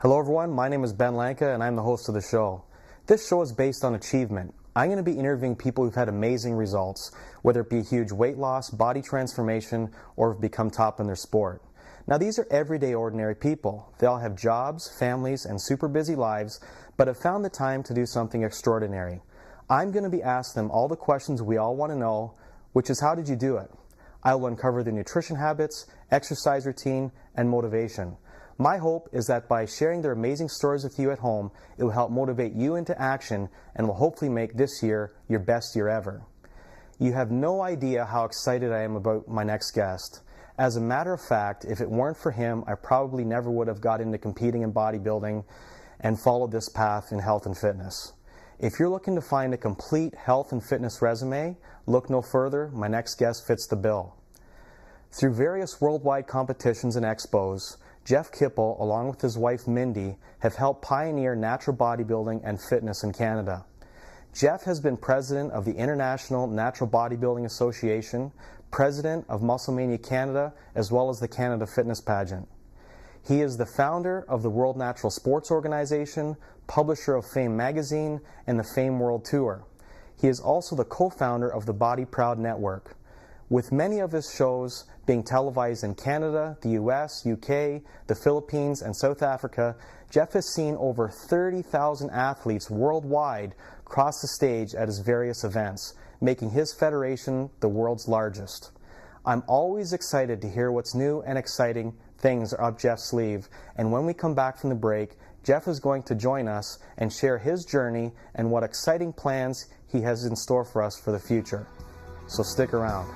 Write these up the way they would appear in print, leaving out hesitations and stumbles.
Hello everyone, my name is Ben Lanka and I'm the host of the show. This show is based on achievement. I'm going to be interviewing people who've had amazing results, whether it be huge weight loss, body transformation, or have become top in their sport. Now these are everyday ordinary people. They all have jobs, families, and super busy lives, but have found the time to do something extraordinary. I'm going to be asking them all the questions we all want to know, which is how did you do it? I will uncover their nutrition habits, exercise routine, and motivation. My hope is that by sharing their amazing stories with you at home, it will help motivate you into action and will hopefully make this year your best year ever. You have no idea how excited I am about my next guest. As a matter of fact, if it weren't for him, I probably never would have got into competing in bodybuilding and followed this path in health and fitness. If you're looking to find a complete health and fitness resume, look no further. My next guest fits the bill. Through various worldwide competitions and expos, Jeff Kippel, along with his wife Mindy, have helped pioneer natural bodybuilding and fitness in Canada. Jeff has been president of the International Natural Bodybuilding Association, president of Musclemania Canada, as well as the Canada Fitness Pageant. He is the founder of the World Natural Sports Organization, publisher of Fame Magazine, and the Fame World Tour. He is also the co-founder of the BodyPROUD Network. With many of his shows being televised in Canada, the US, UK, the Philippines, and South Africa, Jeff has seen over 30,000 athletes worldwide cross the stage at his various events, making his federation the world's largest. I'm always excited to hear what's new and exciting things are up Jeff's sleeve, and when we come back from the break, Jeff is going to join us and share his journey and what exciting plans he has in store for us for the future. So stick around.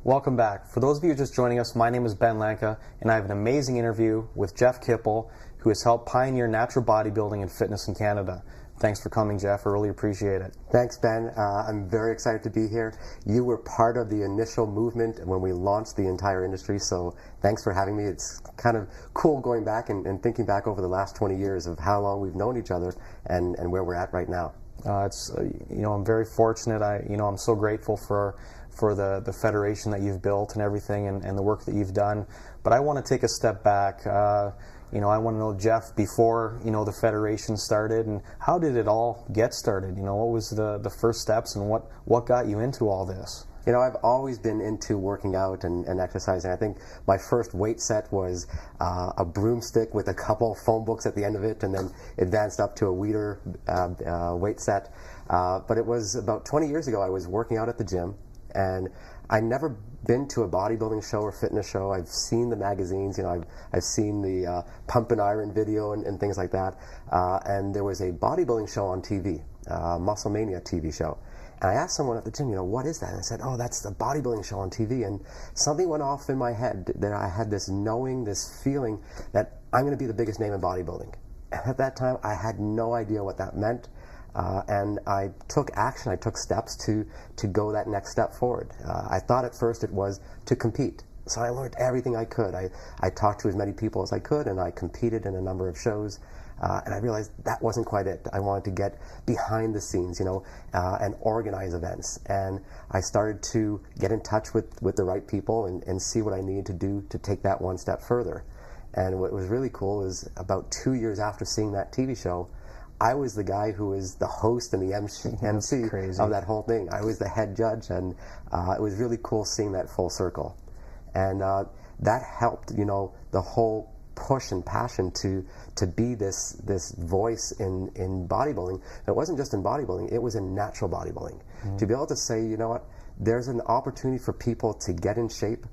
Welcome back. For those of you just joining us, my name is Ben Lanka, and I have an amazing interview with Jeff Kippel, who has helped pioneer natural bodybuilding and fitness in Canada. Thanks for coming, Jeff. I really appreciate it. Thanks, Ben. I'm very excited to be here. You were part of the initial movement when we launched the entire industry, so thanks for having me. It's kind of cool going back and thinking back over the last 20 years of how long we've known each other and where we're at right now. I'm very fortunate. I'm so grateful for the federation that you've built and everything and the work that you've done. But I want to take a step back. I want to know, Jeff, before, the federation started, and how did it all get started? What was the first steps and what got you into all this? I've always been into working out and exercising. I think my first weight set was a broomstick with a couple phone books at the end of it, and then advanced up to a Weider weight set. But it was about 20 years ago. I was working out at the gym, and I'd never been to a bodybuilding show or fitness show. I've seen the magazines, I've seen the pump and iron video and things like that. And there was a bodybuilding show on TV, Musclemania TV show. And I asked someone at the gym, what is that? And I said, oh, that's the bodybuilding show on TV. And something went off in my head that I had this knowing, this feeling that I'm going to be the biggest name in bodybuilding. And at that time, I had no idea what that meant. And I took action, I took steps to go that next step forward. I thought at first it was to compete. So I learned everything I could. I talked to as many people as I could, and I competed in a number of shows. And I realized that wasn't quite it. I wanted to get behind the scenes, and organize events. And I started to get in touch with the right people and see what I needed to do to take that one step further. And what was really cool is about 2 years after seeing that TV show, I was the guy who was the host and the MC of that whole thing. I was the head judge, and it was really cool seeing that full circle. And that helped, you know, the whole push and passion to be this voice in bodybuilding. It wasn't just in bodybuilding, it was in natural bodybuilding. To be able to say, you know what, there's an opportunity for people to get in shape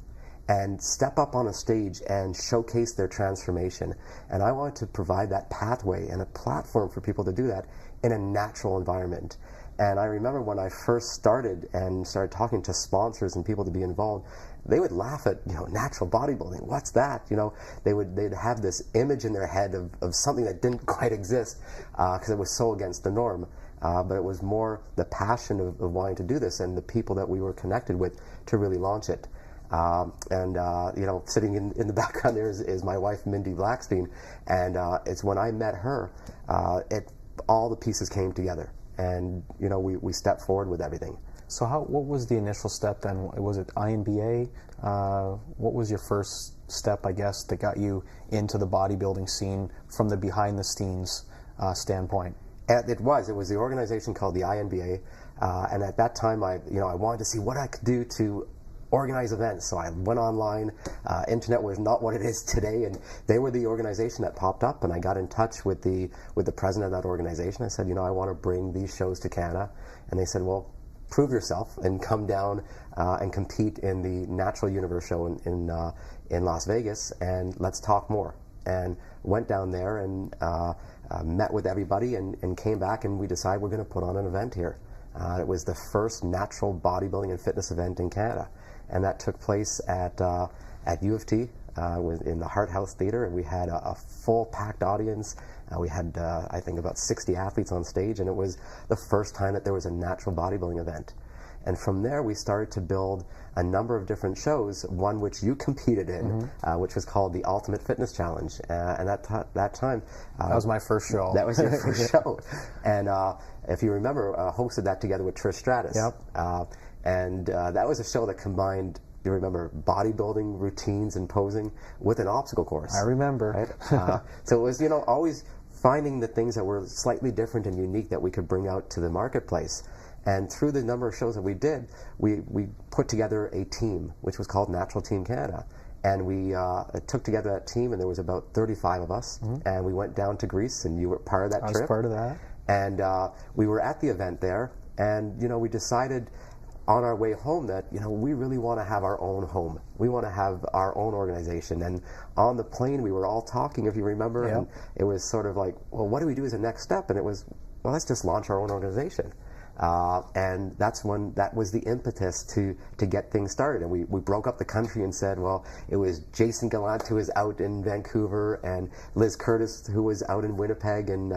and step up on a stage and showcase their transformation. And I wanted to provide that pathway and a platform for people to do that in a natural environment. And I remember when I first started and started talking to sponsors and people to be involved, they would laugh at, you know, natural bodybuilding. What's that? You know, they'd have this image in their head of something that didn't quite exist because it was so against the norm. But it was more the passion of wanting to do this and the people that we were connected with to really launch it. You know, sitting in the background there is my wife, Mindy Blackstein, and it's when I met her, all the pieces came together, and you know, we stepped forward with everything. So what was the initial step then? Was it INBA? What was your first step, I guess, that got you into the bodybuilding scene from the behind the scenes standpoint? It was the organization called the INBA, and at that time I wanted to see what I could do to organize events. So I went online. Internet was not what it is today, and they were the organization that popped up, and I got in touch with the president of that organization. I said, you know, I want to bring these shows to Canada, and they said, well, prove yourself and come down and compete in the Natural Universe show in Las Vegas, and let's talk more. And went down there and met with everybody and came back, and we decided we're going to put on an event here. It was the first natural bodybuilding and fitness event in Canada, and that took place at U of T, in the Hart House Theatre, and we had a full packed audience. We had, I think, about 60 athletes on stage, and it was the first time that there was a natural bodybuilding event. And from there, we started to build a number of different shows, one which you competed in, which was called the Ultimate Fitness Challenge. And at that time... that was my first show. That was your first show. And if you remember, hosted that together with Trish Stratus. Yep. That was a show that combined, you remember, bodybuilding routines and posing with an obstacle course. I remember. Right? So it was, you know, always finding the things that were slightly different and unique that we could bring out to the marketplace. And through the number of shows that we did, we put together a team, which was called Natural Team Canada. And we took together that team, and there was about 35 of us. And we went down to Greece, and you were part of that trip. I was part of that. And we were at the event there, and, you know, we decided on our way home that, you know, we really want to have our own home. We want to have our own organization. And on the plane, we were all talking, if you remember, and it was sort of like, well, what do we do as a next step? And it was, well, let's just launch our own organization. And that was the impetus to get things started. And we broke up the country and said, well, it was Jason Gallant, who was out in Vancouver, and Liz Curtis, who was out in Winnipeg, and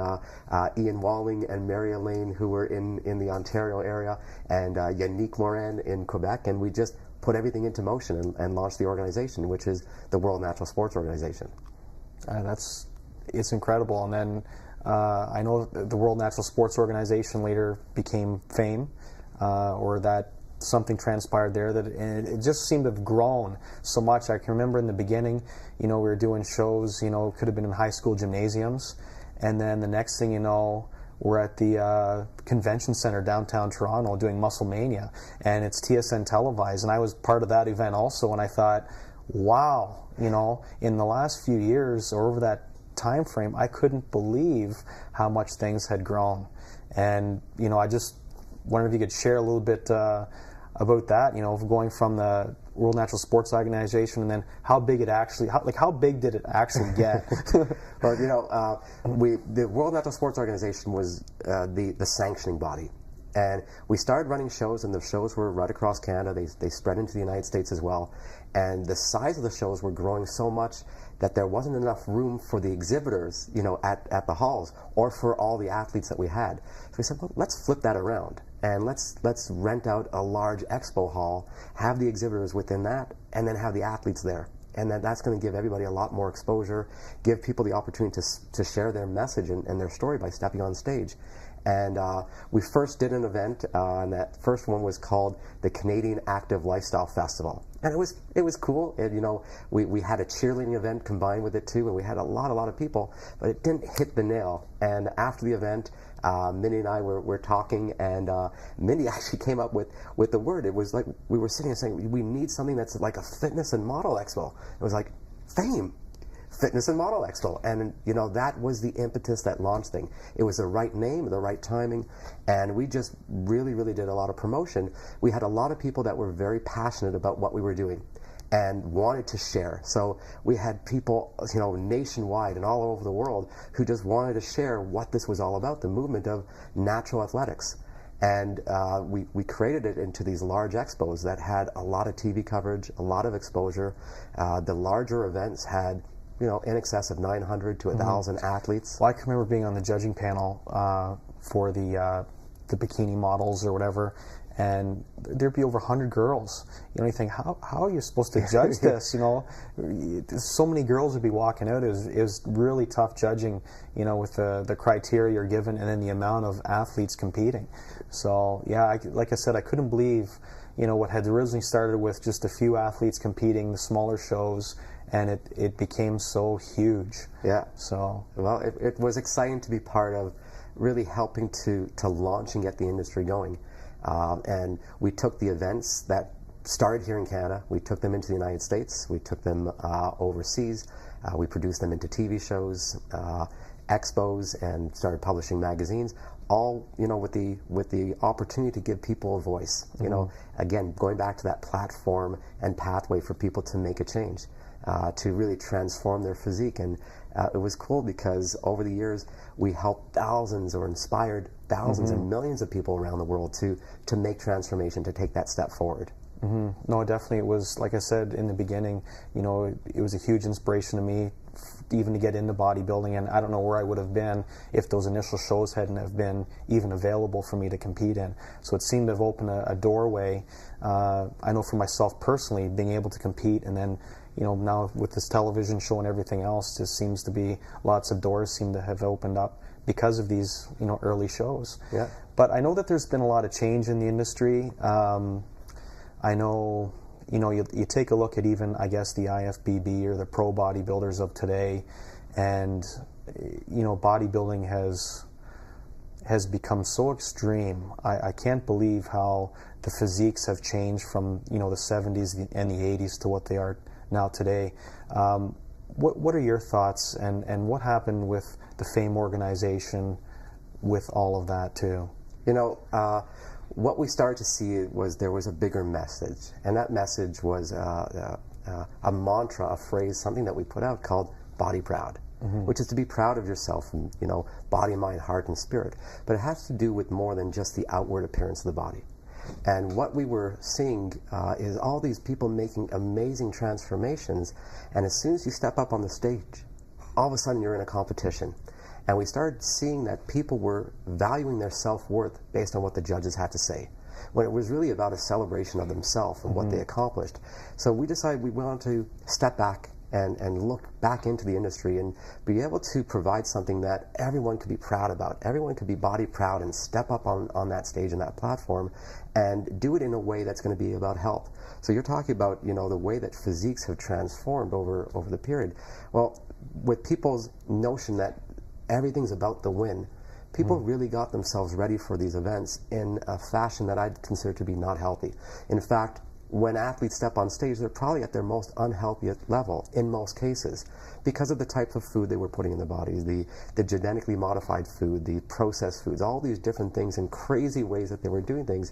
Ian Walling and Mary Elaine, who were in the Ontario area, and Yannick Morin in Quebec. And we just put everything into motion and launched the organization, which is the World Natural Sports Organization. It's incredible. And then I know the World Natural Sports Organization later became FAME, or that something transpired there, and it just seemed to have grown so much. I can remember in the beginning, you know, we were doing shows, you know, could have been in high school gymnasiums, and then the next thing you know, we're at the convention center downtown Toronto doing Muscle Mania, and it's TSN televised, and I was part of that event also, and I thought, wow, you know, in the last few years, or over that time frame, I couldn't believe how much things had grown. And, you know, I just wondered if you could share a little bit about that, you know, going from the World Natural Sports Organization, and then how big it actually, how big did it actually get? Well, you know, the World Natural Sports Organization was the sanctioning body. And we started running shows, and the shows were right across Canada. They spread into the United States as well. And the size of the shows were growing so much that there wasn't enough room for the exhibitors, you know, at the halls, or for all the athletes that we had. So we said, well, let's flip that around, and let's rent out a large expo hall, have the exhibitors within that, and then have the athletes there. And that's going to give everybody a lot more exposure, give people the opportunity to share their message and their story by stepping on stage. And we first did an event, and that first one was called the Canadian Active Lifestyle Festival. And it was cool. We had a cheerleading event combined with it too, and we had a lot of people, but it didn't hit the nail. And after the event, Mindy and I were talking, and Mindy actually came up with the word. It was like we were sitting and saying, we need something that's like a fitness and model expo. It was like FAME. Fitness and Model Expo, and that was the impetus that launched thing. It was the right name, the right timing, and we just really did a lot of promotion. We had a lot of people that were very passionate about what we were doing and wanted to share. So we had people, nationwide and all over the world who just wanted to share what this was all about, the movement of natural athletics. And we created it into these large expos that had a lot of TV coverage, a lot of exposure. The larger events had in excess of 900 to 1,000 athletes. Well, I can remember being on the judging panel for the bikini models or whatever, and there'd be over 100 girls. You think, how are you supposed to judge this? So many girls would be walking out. It was really tough judging, with the criteria you're given and then the amount of athletes competing. So yeah, like I said, I couldn't believe, what had originally started with just a few athletes competing, the smaller shows, and it became so huge. Yeah. So well, it was exciting to be part of, really helping to launch and get the industry going. And we took the events that started here in Canada, we took them into the United States, we took them overseas, we produced them into TV shows, expos, and started publishing magazines. All with the opportunity to give people a voice. Again, going back to that platform and pathway for people to make a change. To really transform their physique. And it was cool because over the years we helped thousands or inspired thousands and millions of people around the world to make transformation, to take that step forward. No, definitely. It was, like I said in the beginning, it was a huge inspiration to me even to get into bodybuilding, and I don't know where I would have been if those initial shows hadn't have been even available for me to compete in. So it seemed to have opened a doorway. I know for myself personally, being able to compete, and then now with this television show and everything else, just seems to be lots of doors seem to have opened up because of these early shows. Yeah. But I know that there's been a lot of change in the industry. I know you take a look at even, I guess, the IFBB or the pro bodybuilders of today, and bodybuilding has become so extreme. I can't believe how the physiques have changed from the 70s and the 80s to what they are now today. What are your thoughts, and what happened with the FAME organization with all of that too? What we started to see was there was a bigger message, and that message was a mantra, a phrase, something that we put out called Body Proud, which is to be proud of yourself, and, body, mind, heart, and spirit. But it has to do with more than just the outward appearance of the body. And what we were seeing is all these people making amazing transformations, and as soon as you step up on the stage, all of a sudden you're in a competition. And we started seeing that people were valuing their self-worth based on what the judges had to say, when it was really about a celebration of themselves and what they accomplished. So we decided we wanted to step back and look back into the industry and be able to provide something that everyone could be proud about. Everyone could be body proud and step up on that stage and that platform and do it in a way that's going to be about health. So you're talking about the way that physiques have transformed over the period. Well, with people's notion that everything's about the win, people really got themselves ready for these events in a fashion that I'd consider to be not healthy. In fact, when athletes step on stage, they're probably at their most unhealthy level in most cases because of the type of food they were putting in their bodies, the genetically modified food, the processed foods, all these different things and crazy ways that they were doing things,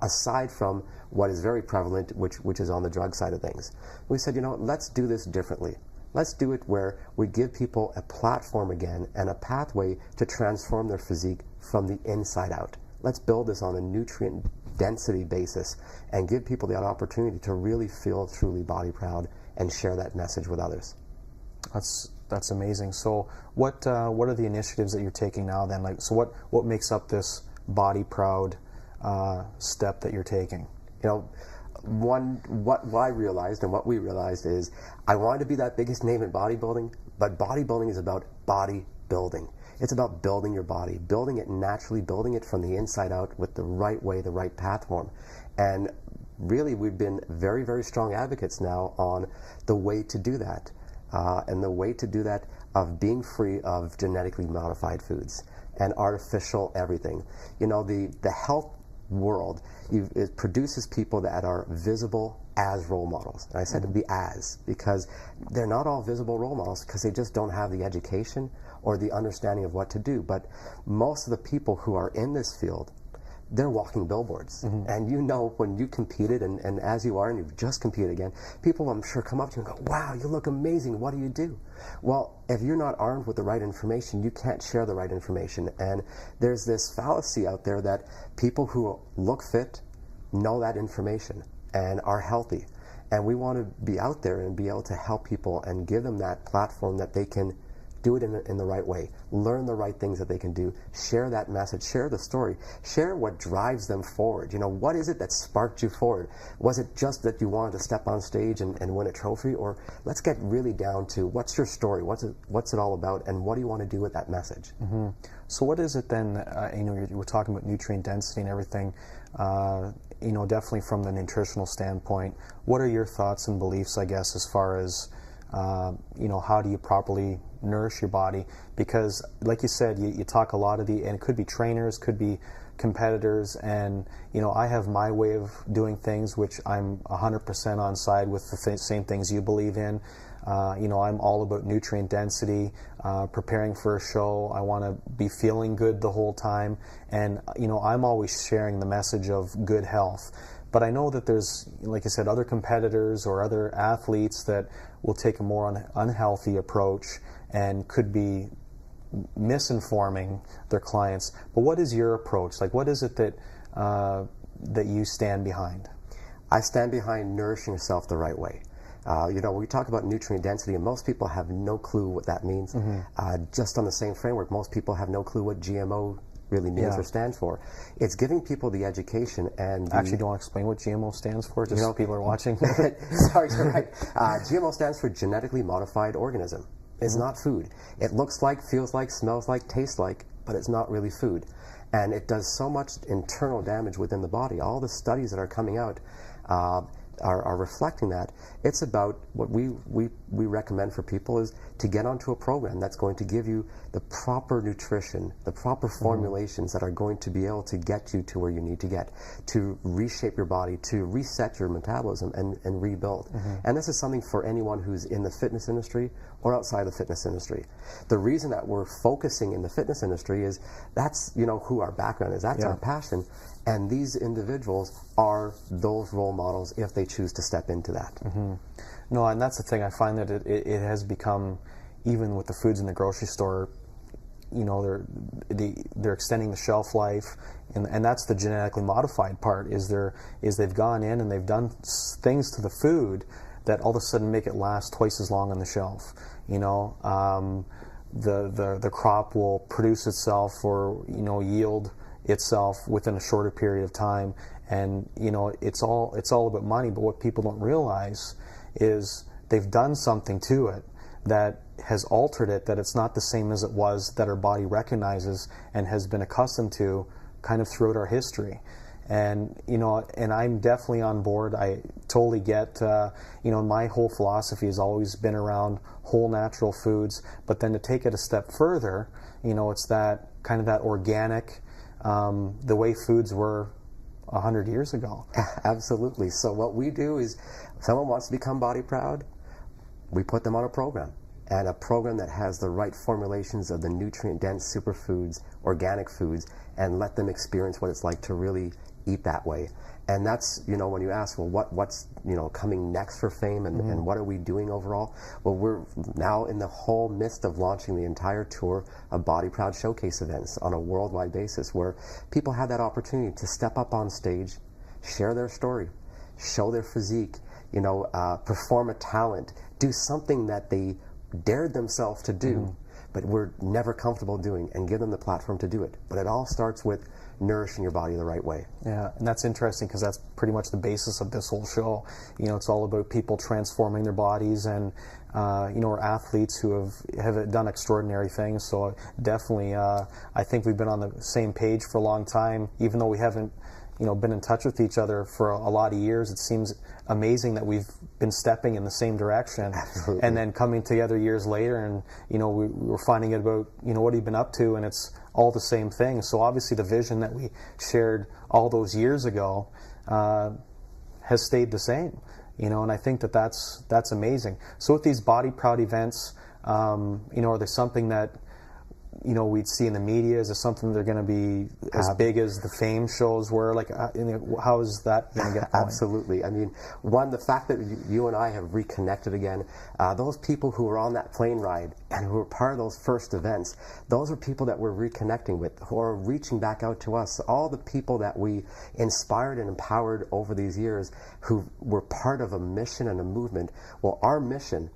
aside from what is very prevalent, which is on the drug side of things. We said, let's do this differently. Let's do it where we give people a platform again and a pathway to transform their physique from the inside out. Let's build this on a nutrient density basis and give people the opportunity to really feel truly body proud and share that message with others. That's amazing. So what are the initiatives that you're taking now then? What makes up this Body Proud step that you're taking? What I realized and what we realized is I wanted to be that biggest name in bodybuilding, but bodybuilding is about body building. It's about building your body, building it naturally, building it from the inside out with the right way, the right path form. And really, we've been very, very strong advocates now on the way to do that. And the way to do that of being free of genetically modified foods and artificial everything. You know, the health world, it produces people that are visible as role models. And I said to be as, because they're not all visible role models because they just don't have the education or the understanding of what to do. But most of the people who are in this field, they're walking billboards. And you know, when you competed, and as you are, and you've just competed again, people I'm sure come up to you and go, wow, you look amazing, what do you do? Well, if you're not armed with the right information, you can't share the right information. And there's this fallacy out there that people who look fit know that information and are healthy. And we want to be out there and be able to help people and give them that platform that they can do it in the right way, learn the right things that they can do, share that message, share the story, share what drives them forward. You know, what is it that sparked you forward? Was it just that you wanted to step on stage and win a trophy? Or let's get really down to what's your story, what's it all about, and what do you want to do with that message? So what is it then, you know, you were talking about nutrient density and everything, you know, definitely from the nutritional standpoint, what are your thoughts and beliefs, I guess, as far as, you know, how do you properly nourish your body? Because like you said, you talk a lot of and it could be trainers, could be competitors, and you know, I have my way of doing things which I'm 100% on side with the same things you believe in. You know, I'm all about nutrient density, preparing for a show. I want to be feeling good the whole time, and you know, I'm always sharing the message of good health. But I know that there's, like I said, other competitors or other athletes that will take a more unhealthy approach and could be misinforming their clients. But what is your approach? Like, what is it that that you stand behind? I stand behind nourishing yourself the right way. You know, we talk about nutrient density, and most people have no clue what that means. Just on the same framework, most people have no clue what GMO really means or stands for. It's giving people the education and actually, do you want to explain what GMO stands for, just so people are watching? Sorry, you're right. GMO stands for genetically modified organism. It's not food. It looks like, feels like, smells like, tastes like, but it's not really food. And it does so much internal damage within the body. All the studies that are coming out are reflecting that. It's about what we recommend for people is to get onto a program that's going to give you the proper nutrition, the proper formulations that are going to be able to get you to where you need to get, to reshape your body, to reset your metabolism and rebuild. And this is something for anyone who's in the fitness industry or outside the fitness industry. The reason that we're focusing in the fitness industry is that's, you know, who our background is, that's our passion. And these individuals are those role models if they choose to step into that. No, and that's the thing. I find that it has become, even with the foods in the grocery store, you know, they're extending the shelf life, and that's the genetically modified part. Is they've gone in and they've done things to the food that all of a sudden make it last twice as long on the shelf. You know, the crop will produce itself or, you know, yield itself within a shorter period of time, and you know, it's all about money. But what people don't realize is they've done something to it that has altered it, that it's not the same as it was, that our body recognizes and has been accustomed to kind of throughout our history. And you know, and I'm definitely on board. I totally get, you know, my whole philosophy has always been around whole natural foods, but then to take it a step further, you know, it's that kind of that organic, the way foods were 100 years ago. Absolutely. So what we do is, if someone wants to become body proud, we put them on a program, and a program that has the right formulations of the nutrient-dense superfoods, organic foods, and let them experience what it's like to really eat that way. And that's, you know, when you ask, well, what's, you know, coming next for Fame, and what are we doing overall? Well, we're now in the whole midst of launching the entire tour of BodyPROUD showcase events on a worldwide basis, where people have that opportunity to step up on stage, share their story, show their physique, you know, perform a talent, do something that they dared themselves to do, but we're never comfortable doing, and give them the platform to do it. But it all starts with nourishing your body the right way. Yeah, and that's interesting because that's pretty much the basis of this whole show. It's all about people transforming their bodies, and our athletes who have done extraordinary things. So definitely, I think we've been on the same page for a long time, even though we haven't been in touch with each other for a lot of years. It seems amazing that we've been stepping in the same direction. Absolutely. And then coming together years later, and we're finding out about what have you been up to, and it's all the same thing. So obviously the vision that we shared all those years ago has stayed the same. And I think that's amazing. So with these Body Proud events, are there something that we'd see in the media? Is there something they're going to be as big as the Fame shows were? Like, how is that going to get going? Absolutely. I mean, the fact that you and I have reconnected again, those people who were on that plane ride and who were part of those first events, those are people that we're reconnecting with, who are reaching back out to us. All the people that we inspired and empowered over these years who were part of a mission and a movement. Well, our mission,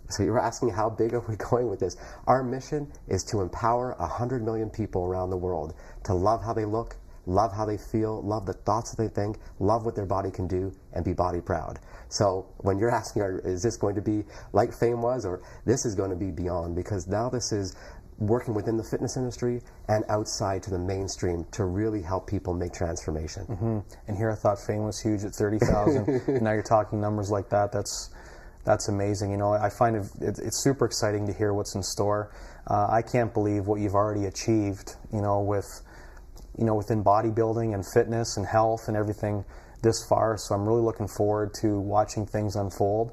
so you were asking how big are we going with this? Our mission is to empower 100 million people around the world to love how they look, love how they feel, love the thoughts that they think, love what their body can do, and be body proud. So when you're asking, is this going to be like Fame was, or this is going to be beyond, because now this is working within the fitness industry and outside to the mainstream to really help people make transformation. Mm-hmm. And here I thought Fame was huge at 30,000, and now you're talking numbers like that. That's amazing. I find it's super exciting to hear what's in store. I can't believe what you've already achieved, within bodybuilding and fitness and health and everything this far. So I'm really looking forward to watching things unfold.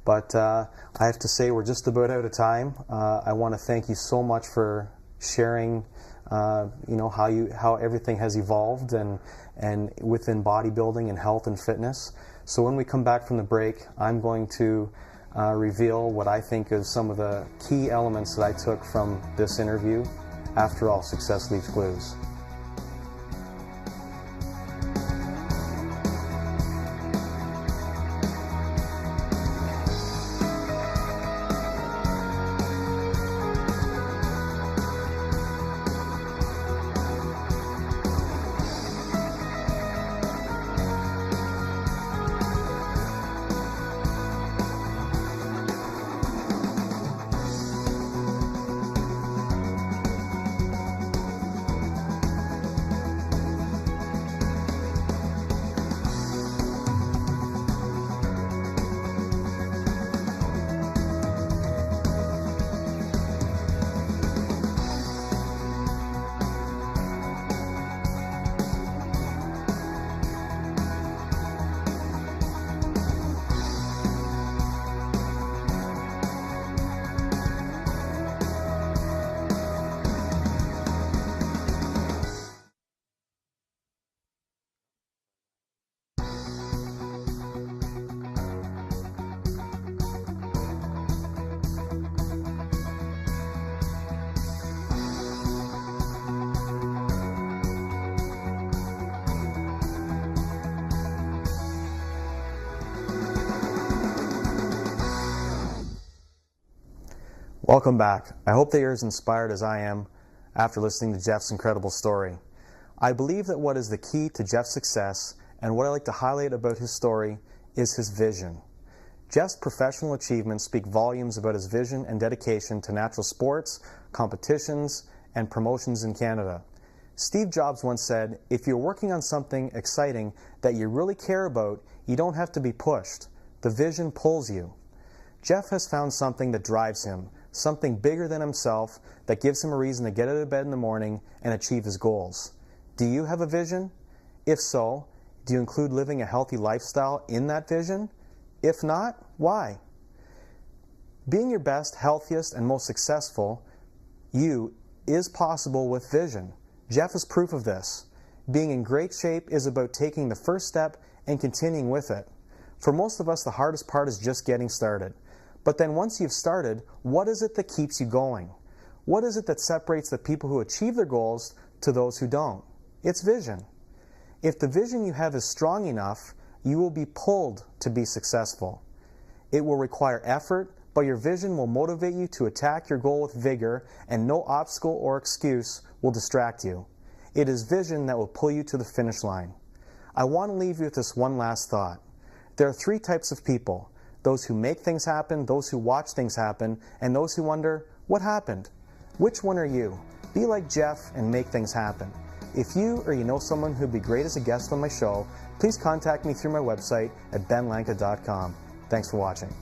But I have to say we're just about out of time. I want to thank you so much for sharing, how everything has evolved and within bodybuilding and health and fitness. So when we come back from the break, I'm going to reveal what I think is some of the key elements that I took from this interview. After all, success leaves clues. Welcome back. I hope that you're as inspired as I am after listening to Jeff's incredible story. I believe that what is the key to Jeff's success, and what I like to highlight about his story, is his vision. Jeff's professional achievements speak volumes about his vision and dedication to natural sports, competitions, and promotions in Canada. Steve Jobs once said, "If you're working on something exciting that you really care about, you don't have to be pushed. The vision pulls you." Jeff has found something that drives him, something bigger than himself that gives him a reason to get out of bed in the morning and achieve his goals. Do you have a vision? If so, do you include living a healthy lifestyle in that vision? If not, why? Being your best, healthiest, and most successful you is possible with vision. Jeff is proof of this. Being in great shape is about taking the first step and continuing with it. For most of us, the hardest part is just getting started. But then once you've started, what is it that keeps you going? What is it that separates the people who achieve their goals to those who don't? It's vision. If the vision you have is strong enough, you will be pulled to be successful. It will require effort, but your vision will motivate you to attack your goal with vigor, and no obstacle or excuse will distract you. It is vision that will pull you to the finish line. I want to leave you with this one last thought. There are 3 types of people: those who make things happen, those who watch things happen, and those who wonder, what happened? Which one are you? Be like Jeff and make things happen. If you or you know someone who'd be great as a guest on my show, please contact me through my website at benlanka.com. Thanks for watching.